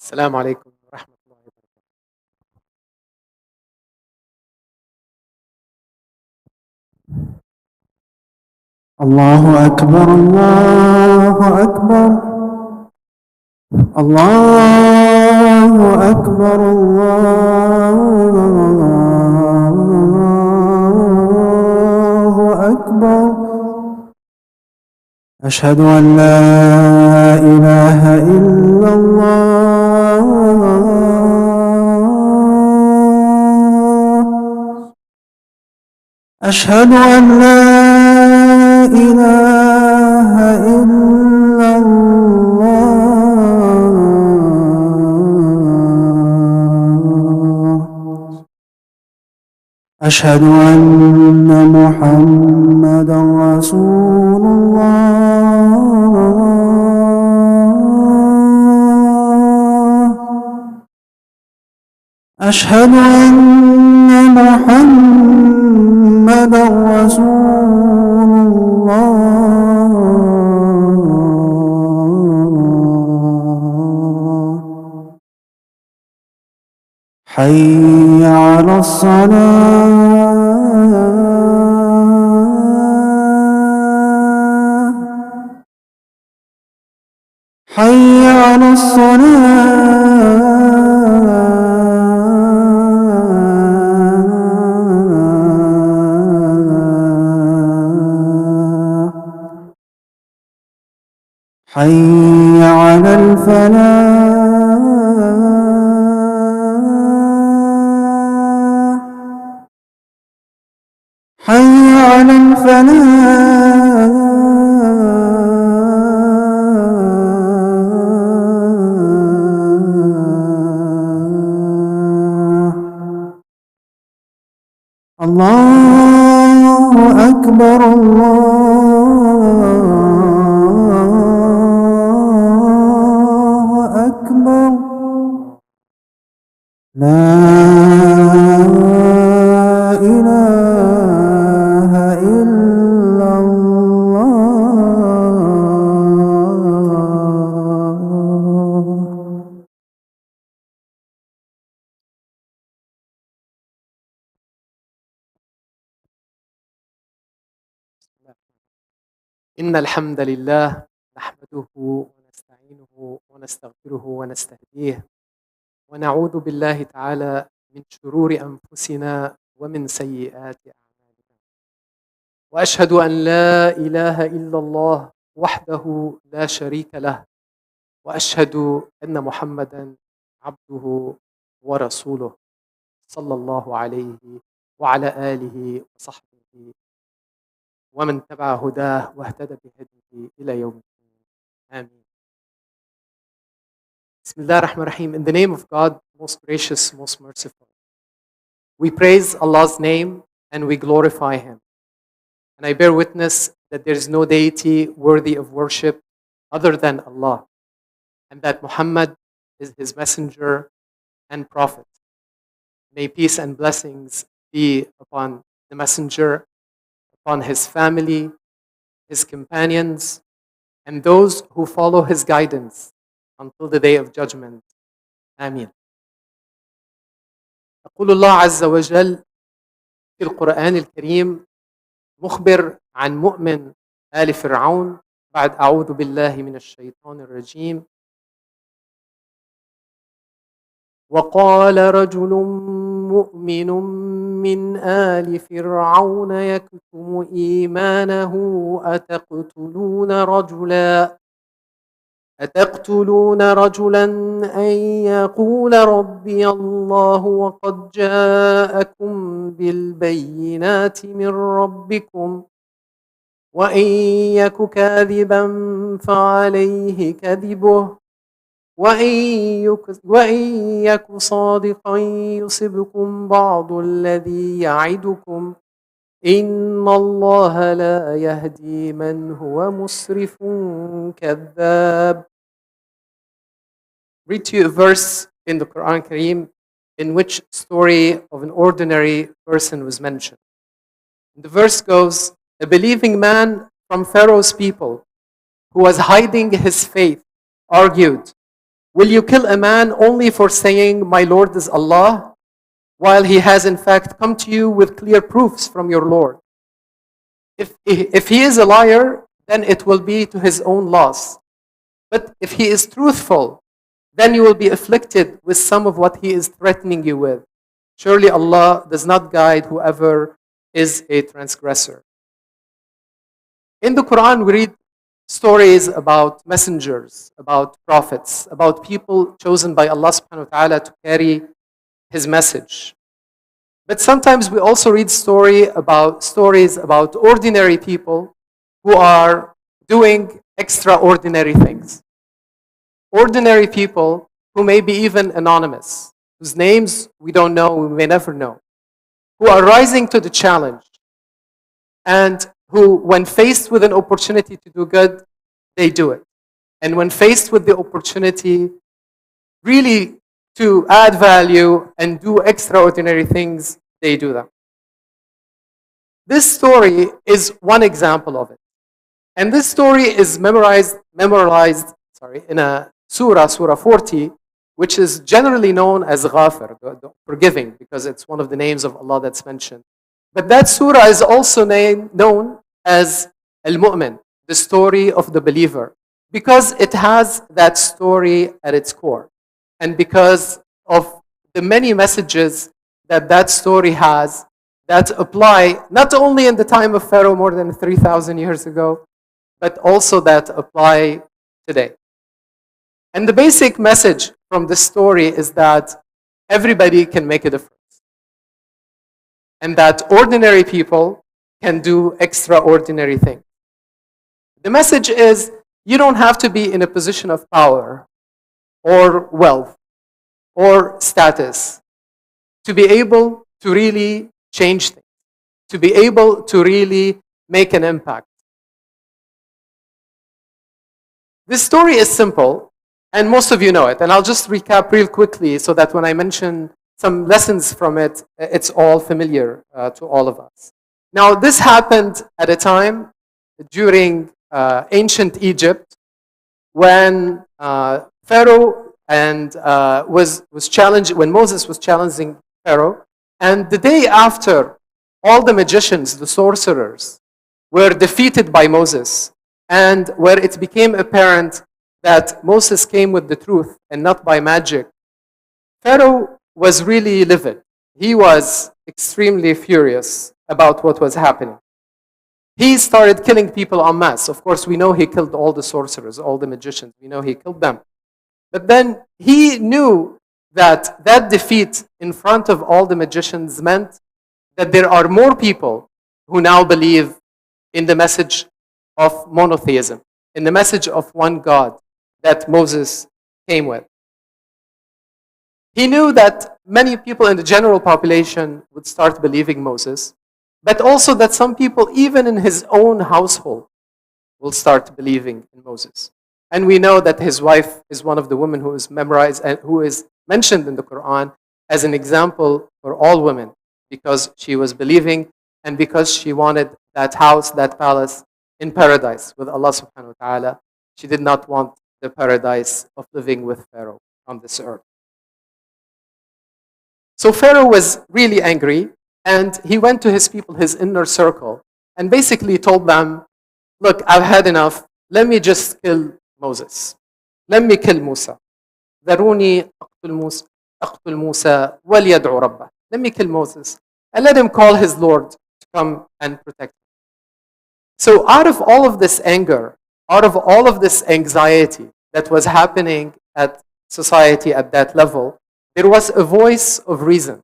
السلام عليكم ورحمة الله وبركاته. الله أكبر الله أكبر الله أكبر الله أكبر. أشهد أن لا إله إلا الله أشهد أن لا إله إلا الله أشهد أن محمدا رسول الله أشهد أن محمدا رسول الله. حي على الصلاة حي على الصلاة حي على الفلاح حي على الفلاح. الله أكبر الله أكبر. لا إله إلا الله. إن الحمد لله نحمده ونستعينه ونستغفره ونستهديه ونعوذ بالله تعالى من شرور أنفسنا ومن سيئات أعمالنا، وأشهد أن لا إله إلا الله وحده لا شريك له، وأشهد أن محمدا عبده ورسوله صلى الله عليه وعلى آله وصحبه ومن تبع هداه واهتدى بهديه إلى يوم الدين. آمين. Bismillah ar-Rahman ar-Rahim. In the name of God, most gracious, most merciful. We praise Allah's name and we glorify Him. And I bear witness that there is no deity worthy of worship other than Allah, and that Muhammad is His messenger and prophet. May peace and blessings be upon the messenger, upon his family, his companions, and those who follow his guidance until the day of judgment. آمين. يقول الله عز وجل في القرآن الكريم مخبر عن مؤمن آل فرعون بعد أعوذ بالله من الشيطان الرجيم. وقال رجل مؤمن من آل فرعون يكتم إيمانه أتقتلون رجلا أن يقول ربي الله وقد جاءكم بالبينات من ربكم وإن يك كاذبا فعليه كذبه وإن يك صادقا يصبكم بعض الذي يعدكم إن الله لا يهدي من هو مسرف كذاب. Read to you a verse in the Quran Kareem in which story of an ordinary person was mentioned. The verse goes, a believing man from Pharaoh's people who was hiding his faith argued, Will you kill a man only for saying, my Lord is Allah, while he has in fact come to you with clear proofs from your Lord? If he is a liar, then it will be to his own loss. But if he is truthful, then you will be afflicted with some of what he is threatening you with. Surely Allah does not guide whoever is a transgressor. In the Quran, we read stories about messengers, about prophets, about people chosen by Allah subhanahu wa ta'ala to carry His message. But sometimes we also read stories about ordinary people who are doing extraordinary things. Ordinary people who may be even anonymous, whose names we don't know, we may never know, who are rising to the challenge, and who, when faced with an opportunity to do good, they do it. And when faced with the opportunity really to add value and do extraordinary things, they do them. This story is one example of it. And this story is memorized in a surah 40, which is generally known as Ghafir, the forgiving, because it's one of the names of Allah that's mentioned. But that surah is also known as Al-Mu'min, the story of the believer, because it has that story at its core. And because of the many messages that that story has that apply not only in the time of Pharaoh more than 3,000 years ago, but also that apply today. And the basic message from this story is that everybody can make a difference. And that ordinary people can do extraordinary things. The message is, you don't have to be in a position of power or wealth or status to be able to really change things, to be able to really make an impact. This story is simple, and most of you know it. And I'll just recap real quickly so that when I mention some lessons from it, it's all familiar to all of us. Now, this happened at a time during ancient Egypt when Pharaoh was challenged, when Moses was challenging Pharaoh, and the day after, all the magicians, the sorcerers, were defeated by Moses, and where it became apparent that Moses came with the truth and not by magic, Pharaoh was really livid. He was extremely furious about what was happening. He started killing people en masse. Of course, we know he killed all the sorcerers, all the magicians. We know he killed them. But then he knew that that defeat in front of all the magicians meant that there are more people who now believe in the message of monotheism, in the message of one God that Moses came with. He knew that many people in the general population would start believing Moses, but also that some people, even in his own household, will start believing in Moses. And we know that his wife is one of the women who is memorized and who is mentioned in the Quran as an example for all women, because she was believing and because she wanted that house, that palace in paradise with Allah subhanahu wa ta'ala. She did not want the paradise of living with Pharaoh on this earth. So Pharaoh was really angry, and he went to his people, his inner circle, and basically told them, look, I've had enough. Let me just kill Moses. Let me kill Musa. ذروني أقتل موسى وليدعو ربه. Let me kill Moses and let him call his Lord to come and protect him. So out of all of this anger, out of all of this anxiety that was happening at society at that level, there was a voice of reason.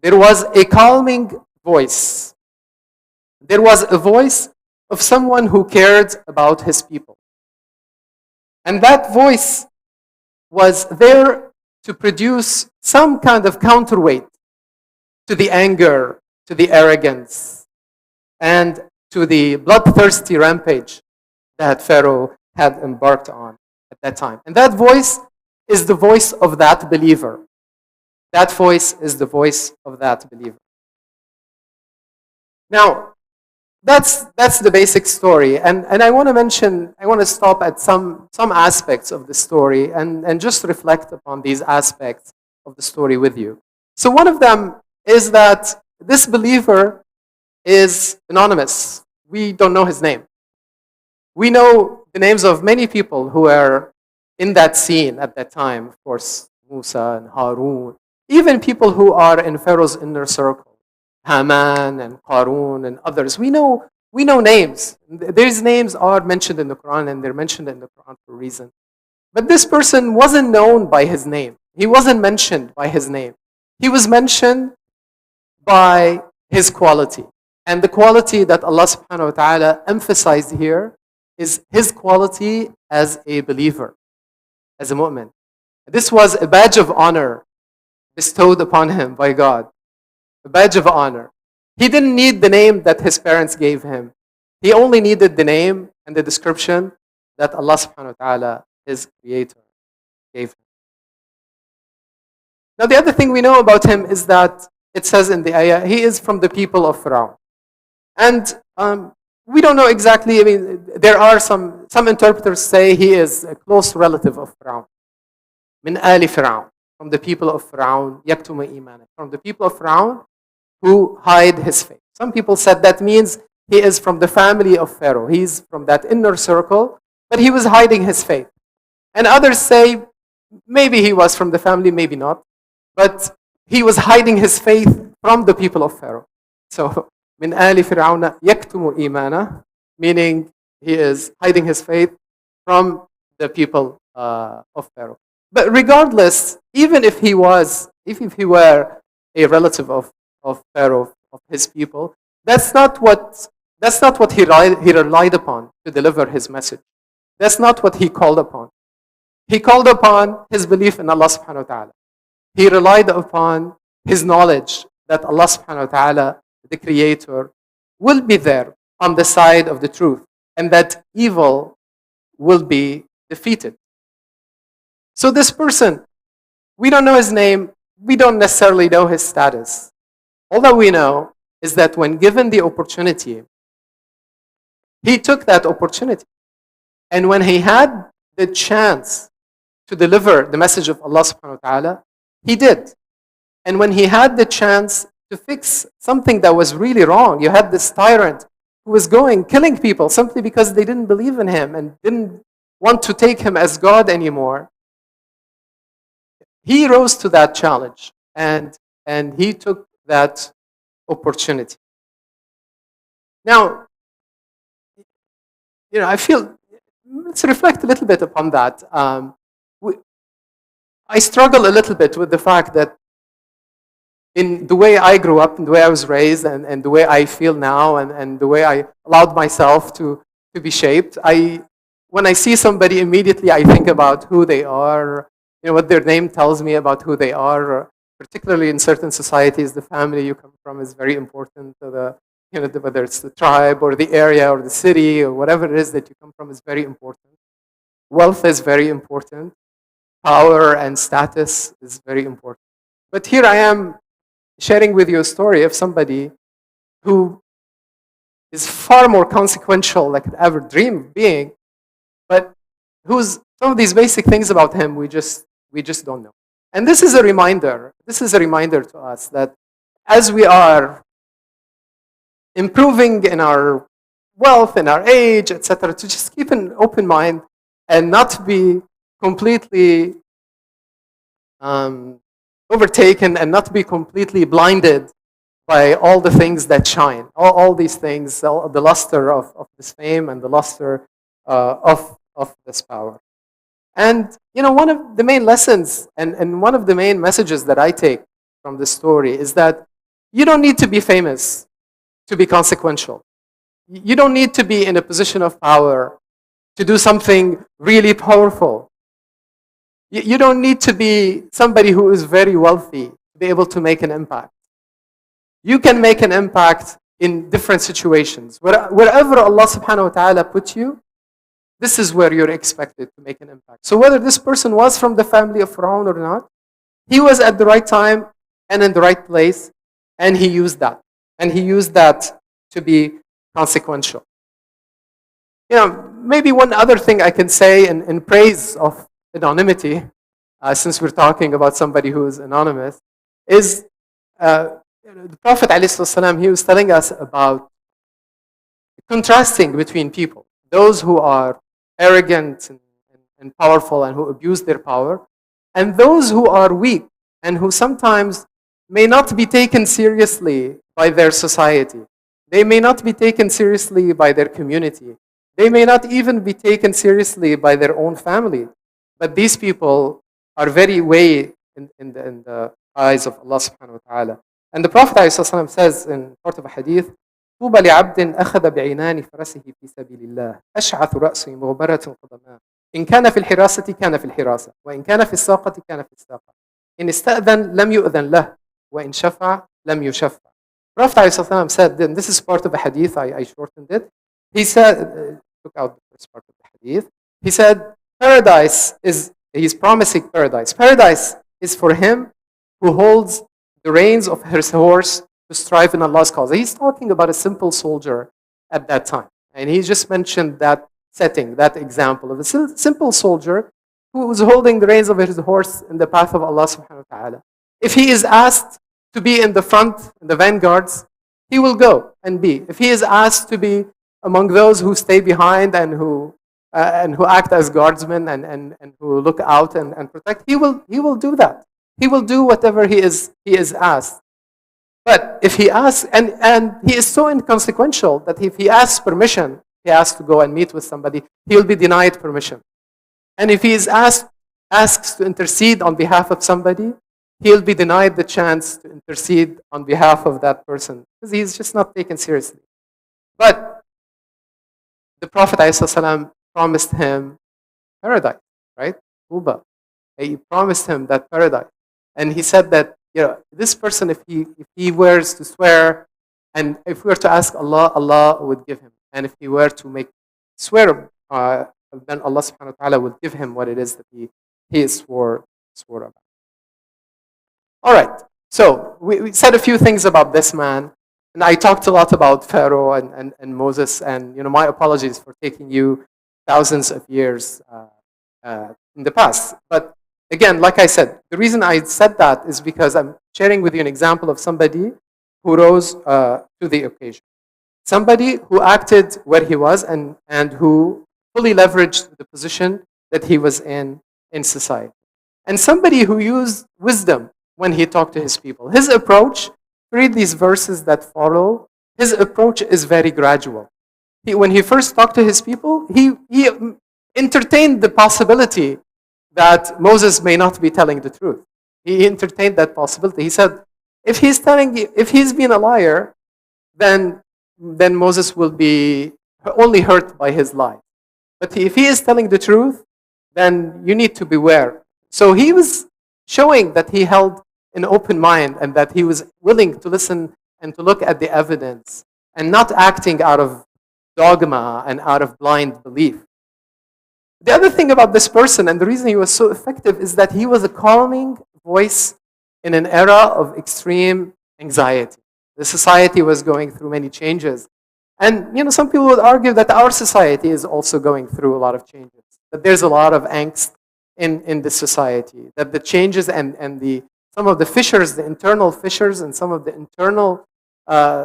There was a calming voice. There was a voice of someone who cared about his people. And that voice was there to produce some kind of counterweight to the anger, to the arrogance, and to the bloodthirsty rampage that Pharaoh had embarked on at that time. And that voice is the voice of that believer. That voice is the voice of that believer. Now, that's the basic story. And I want to stop at some aspects of the story and just reflect upon these aspects of the story with you. So one of them is that this believer is anonymous. We don't know his name. We know the names of many people who were in that scene at that time, of course, Musa and Harun, even people who are in Pharaoh's inner circle, Haman and Qarun and others. We know names. These names are mentioned in the Quran, and they're mentioned in the Quran for a reason. But this person wasn't known by his name. He wasn't mentioned by his name. He was mentioned by his quality. And the quality that Allah subhanahu wa ta'ala emphasized here is his quality as a believer, as a mu'min. This was a badge of honor bestowed upon him by God. A badge of honor. He didn't need the name that his parents gave him. He only needed the name and the description that Allah subhanahu wa ta'ala, his creator, gave him. Now the other thing we know about him is that it says in the ayah, he is from the people of Pharaoh. And we don't know exactly, I mean, there are some interpreters say he is a close relative of Pharaoh. Min ali Pharaoh, from the people of Pharaoh, yaktumu imanan, from the people of Pharaoh who hide his faith. Some people said that means he is from the family of Pharaoh. He's from that inner circle, but he was hiding his faith. And others say maybe he was from the family, maybe not, but he was hiding his faith from the people of Pharaoh. So, min ali Fir'auna yaktumu imana, meaning he is hiding his faith from the people of Pharaoh. But regardless, even if he were a relative of Pharaoh, of his people, that's not what he relied upon to deliver his message. That's not what he called upon. He called upon his belief in Allah subhanahu wa ta'ala. He relied upon his knowledge that Allah subhanahu wa ta'ala, the creator, will be there on the side of the truth, and that evil will be defeated. So this person, we don't know his name, we don't necessarily know his status. All that we know is that when given the opportunity, he took that opportunity. And when he had the chance to deliver the message of Allah subhanahu wa ta'ala, he did. And when he had the chance to fix something that was really wrong, you had this tyrant who was killing people simply because they didn't believe in him and didn't want to take him as God anymore. He rose to that challenge and he took that opportunity. Now, I feel, let's reflect a little bit upon that. I struggle a little bit with the fact that in the way I grew up, and the way I was raised, and the way I feel now, and the way I allowed myself to be shaped, when I see somebody, immediately I think about who they are, what their name tells me about who they are. Particularly in certain societies, the family you come from is very important. Whether it's the tribe or the area or the city or whatever it is that you come from is very important. Wealth is very important. Power and status is very important. But here I am sharing with you a story of somebody who is far more consequential than I could ever dream of being, but some of these basic things about him we just don't know. And this is a reminder to us that as we are improving in our wealth, in our age, etc., to just keep an open mind and not be completely overtaken and not be completely blinded by all the things that shine, all these things, the luster of this fame and the luster of this power. And one of the main lessons and one of the main messages that I take from this story is that you don't need to be famous to be consequential. You don't need to be in a position of power to do something really powerful. You don't need to be somebody who is very wealthy to be able to make an impact. You can make an impact in different situations. Wherever Allah subhanahu wa ta'ala puts you, this is where you're expected to make an impact. So whether this person was from the family of Pharaoh or not, he was at the right time and in the right place, and he used that. And he used that to be consequential. Maybe one other thing I can say in praise of anonymity, since we're talking about somebody who is anonymous, is the Prophet ﷺ, he was telling us about contrasting between people, those who are arrogant and powerful and who abuse their power, and those who are weak and who sometimes may not be taken seriously by their society. They may not be taken seriously by their community. They may not even be taken seriously by their own family. But these people are very weighed in the eyes of Allah subhanahu wa ta'ala. And the Prophet ﷺ says in part of a hadith, طوبى لعبد أخذ بعينان فرسه في سبيل الله أشعث رأسه مغبرة قدماه إن كان في الحراسة كان في الحراسة وإن كان في الساقة كان في الساقة إن استأذن لم يؤذن له وإن شفع لم يشفع. Prophet ﷺ said, and this is part of a hadith, I shortened it. He said, took out the first part of the hadith. He said, he's promising paradise. Paradise is for him who holds the reins of his horse to strive in Allah's cause. He's talking about a simple soldier at that time. And he just mentioned that setting, that example of a simple soldier who was holding the reins of his horse in the path of Allah subhanahu wa ta'ala. If he is asked to be in the front, in the vanguards, he will go and be. If he is asked to be among those who stay behind and who act as guardsmen and who look out and protect, he will do that. He will do whatever he is asked. But if he asks, and he is so inconsequential that if he asks permission, he asks to go and meet with somebody, he will be denied permission. And if he is asks to intercede on behalf of somebody, he'll be denied the chance to intercede on behalf of that person because he's just not taken seriously. But the Prophet ﷺ promised him paradise, right? Uba. He promised him that paradise. And he said that, this person, if he were to swear, and if we were to ask Allah, Allah would give him. And if he were to swear, then Allah subhanahu wa ta'ala would give him what it is that he swore about. All right. So we said a few things about this man. And I talked a lot about Pharaoh and Moses. And, my apologies for taking you thousands of years in the past. But again, like I said, the reason I said that is because I'm sharing with you an example of somebody who rose to the occasion. Somebody who acted where he was and who fully leveraged the position that he was in society. And somebody who used wisdom when he talked to his people. His approach, read these verses that follow, his approach is very gradual. When he first talked to his people, he entertained the possibility that Moses may not be telling the truth. He entertained that possibility. He said, if he's been a liar, then Moses will be only hurt by his lie. But if he is telling the truth, then you need to beware. So he was showing that he held an open mind and that he was willing to listen and to look at the evidence and not acting out of dogma and out of blind belief. The other thing about this person, and the reason he was so effective, is that he was a calming voice in an era of extreme anxiety. The society was going through many changes. And some people would argue that our society is also going through a lot of changes. That there's a lot of angst in the society. That the changes and some of the fissures, the internal fissures and some of the internal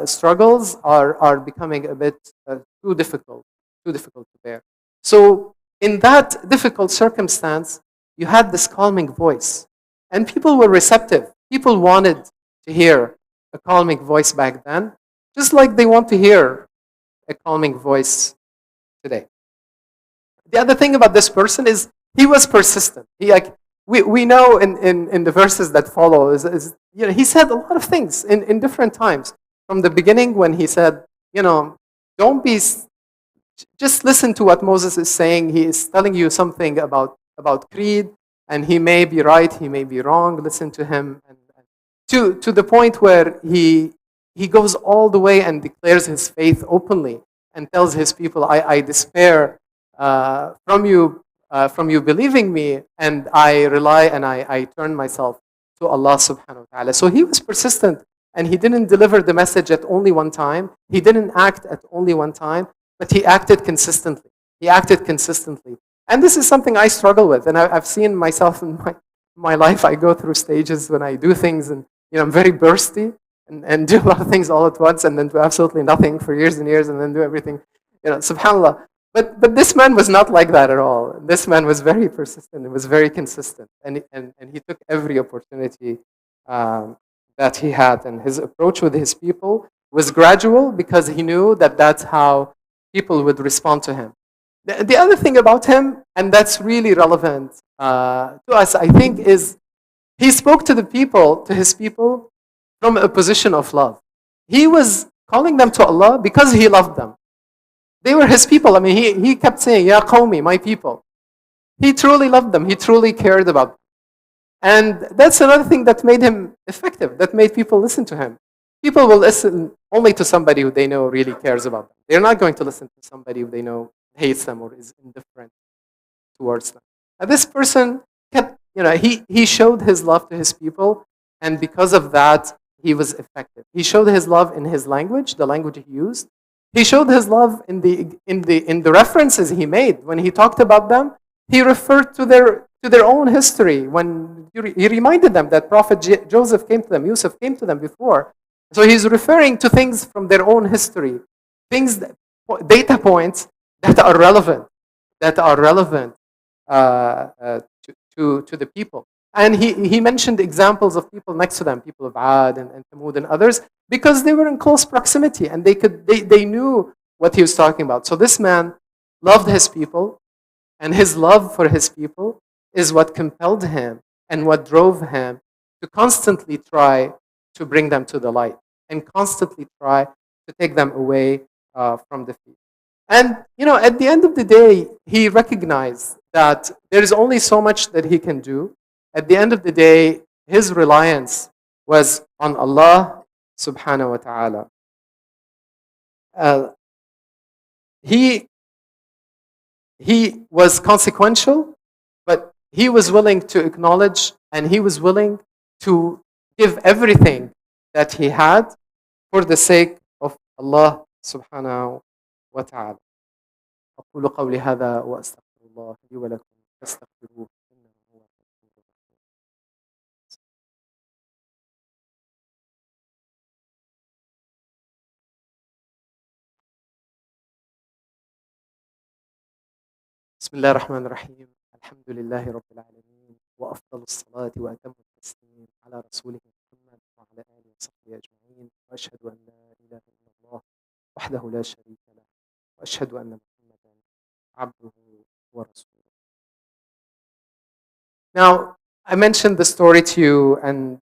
struggles are becoming a bit too difficult to bear. So in that difficult circumstance, you had this calming voice. And people were receptive. People wanted to hear a calming voice back then, just like they want to hear a calming voice today. The other thing about this person is he was persistent. We know in the verses that follow, he said a lot of things in different times. From the beginning when he said, just listen to what Moses is saying. He is telling you something about creed, and he may be right, he may be wrong. Listen to him. And to the point where he goes all the way and declares his faith openly and tells his people, I despair from you believing me, and I rely and I turn myself to Allah subhanahu wa ta'ala. So he was persistent and he didn't deliver the message at only one time. He didn't act at only one time, but he acted consistently. He acted consistently. And this is something I struggle with, and I've seen myself in my life. I go through stages when I do things, and I'm very bursty and do a lot of things all at once, and then do absolutely nothing for years and years, and then do everything. Subhanallah. But this man was not like that at all. This man was very persistent. He was very consistent, and he took every opportunity that he had. And his approach with his people was gradual because he knew that that's how people would respond to him. The other thing about him, and that's really relevant to us, I think, is he spoke to his people, from a position of love. He was calling them to Allah because he loved them. They were his people. I mean, he kept saying, Ya qawmi, my people. He truly loved them. He truly cared about them. And that's another thing that made him effective, that made people listen to him. People will listen only to somebody who they know really cares about them. They're not going to listen to somebody who they know hates them or is indifferent towards them. And this person kept, he showed his love to his people, and because of that, he was effective. He showed his love in his language, the language he used. He showed his love in the references he made. When he talked about them, he referred to their own history. When he reminded them that Prophet Joseph came to them, Yusuf came to them before. So he's referring to things from their own history, data points that are relevant, to the people. And he mentioned examples of people next to them, people of Ad and Thamud and others, because they were in close proximity and they knew what he was talking about. So this man loved his people, and his love for his people is what compelled him and what drove him to constantly try to bring them to the light and constantly try to take them away from defeat. And, at the end of the day, he recognized that there is only so much that he can do. At the end of the day, his reliance was on Allah subhanahu wa ta'ala. He was consequential, but he was willing to acknowledge, and he was willing to give everything that he had for the sake of Allah subhanahu wa ta'ala. أقول قولي هذا وأستغفر الله لي ولكم فاستغفروه إنه هو الغفور الرحيم. بسم الله الرحمن الرحيم. الحمد لله رب العالمين، وأفضل الصلاة وأتم التسليم على رسوله محمد وعلى آله وصحبه أجمعين، وأشهد أن لا إله إلا الله وحده لا شريك له، وأشهد أن محمدا عبده ورسوله. Now, I mentioned the story to you and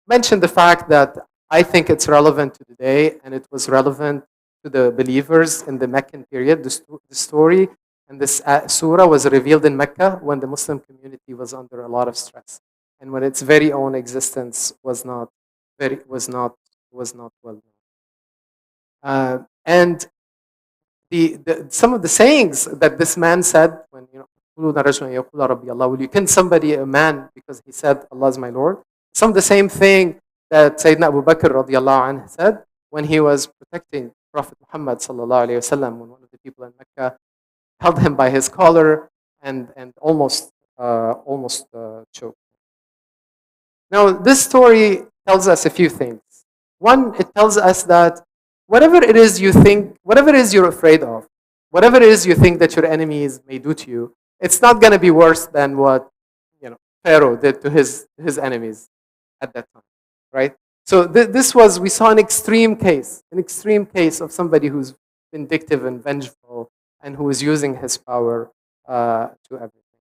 mentioned the fact that I think it's relevant to today, and it was relevant to the believers in the Meccan period. The story and this surah was revealed in Mecca when the Muslim community was under a lot of stress, and when its very own existence was not well known. And some of the sayings that this man said when will you can somebody a man because he said Allah is my Lord. Some of the same thing that Sayyidina Abu Bakr radiallahu anhu said when he was protecting Prophet Muhammad sallallahu alayhi wasallam, when one of the people in Mecca held him by his collar and almost choked. Now this story tells us a few things. One, it tells us that whatever it is you think, whatever it is you're afraid of, whatever it is you think that your enemies may do to you, it's not going to be worse than what Pharaoh did to his enemies at that time, right? So we saw an extreme case of somebody who's vindictive and vengeful and who is using his power to everything.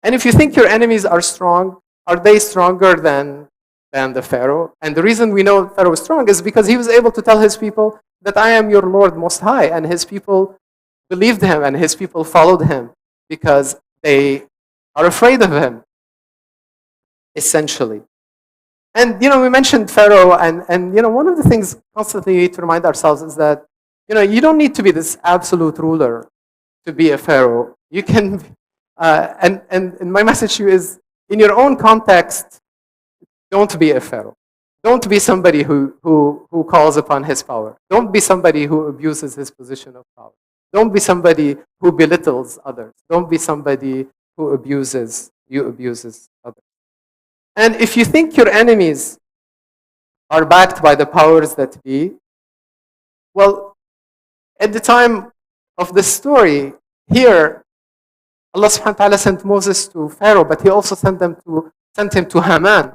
And if you think your enemies are strong, are they stronger than the Pharaoh? And the reason we know Pharaoh was strong is because he was able to tell his people that I am your Lord Most High, and his people believed him and his people followed him because they are afraid of him, essentially. And we mentioned Pharaoh, and one of the things constantly we need to remind ourselves is that you don't need to be this absolute ruler to be a Pharaoh. You can, and my message to you is, in your own context, don't be a Pharaoh. Don't be somebody who calls upon his power. Don't be somebody who abuses his position of power. Don't be somebody who belittles others. Don't be somebody who abuses others. And if you think your enemies are backed by the powers that be, well, at the time of the story, here, Allah subhanahu wa ta'ala sent Moses to Pharaoh, but he also sent him to Haman,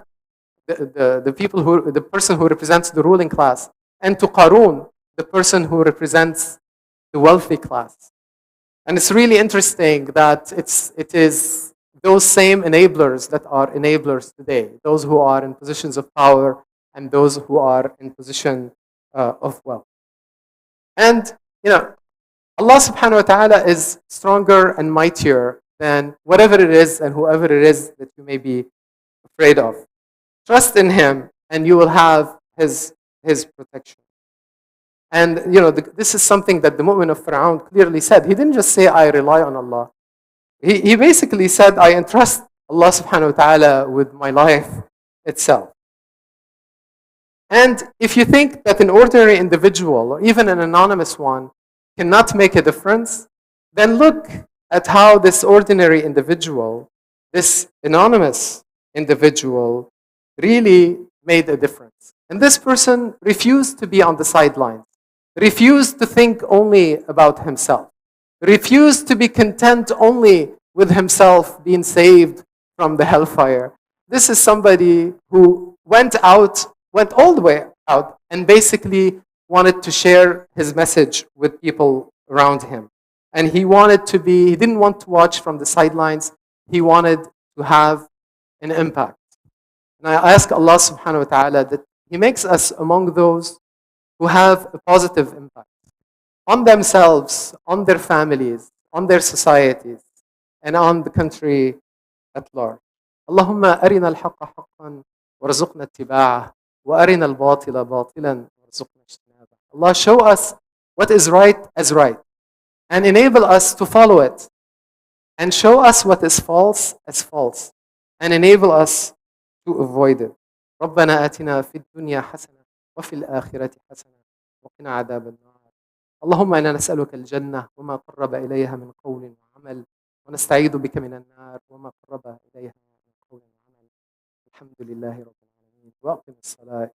the person who represents the ruling class, and to Qarun, the person who represents the wealthy class. And it's really interesting that it is those same enablers that are enablers today, those who are in positions of power and those who are in position of wealth. And, Allah subhanahu wa ta'ala is stronger and mightier than whatever it is and whoever it is that you may be afraid of. Trust in Him and you will have His protection. And, this is something that the mu'min of Fir'aun clearly said. He didn't just say, I rely on Allah. He basically said, I entrust Allah subhanahu wa ta'ala with my life itself. And if you think that an ordinary individual or even an anonymous one cannot make a difference, then look at how this ordinary individual, this anonymous individual, really made a difference. And this person refused to be on the sidelines, refused to think only about himself, refused to be content only with himself being saved from the hellfire. This is somebody who went all the way out, and basically wanted to share his message with people around him. And he didn't want to watch from the sidelines. He wanted to have an impact. And I ask Allah subhanahu wa ta'ala that He makes us among those who have a positive impact on themselves, on their families, on their societies, and on the country at large. Allahumma arina al-haqqa haqqan warzuqna ittiba'ah wa arina al-batila batilan warzuqna ijtinabah. Allah, show us what is right as right and enable us to follow it, and show us what is false as false and enable us to avoid it. ربنا آتنا في الدنيا حسنة وفي الآخرة حسنة وقنا عذاب النار. اللهم إنا نسألك الجنة وما قرب إليها من قول وعمل، ونستعيذ بك من النار وما قرب إليها من قول وعمل. الحمد لله رب العالمين. وأقم الصلاة.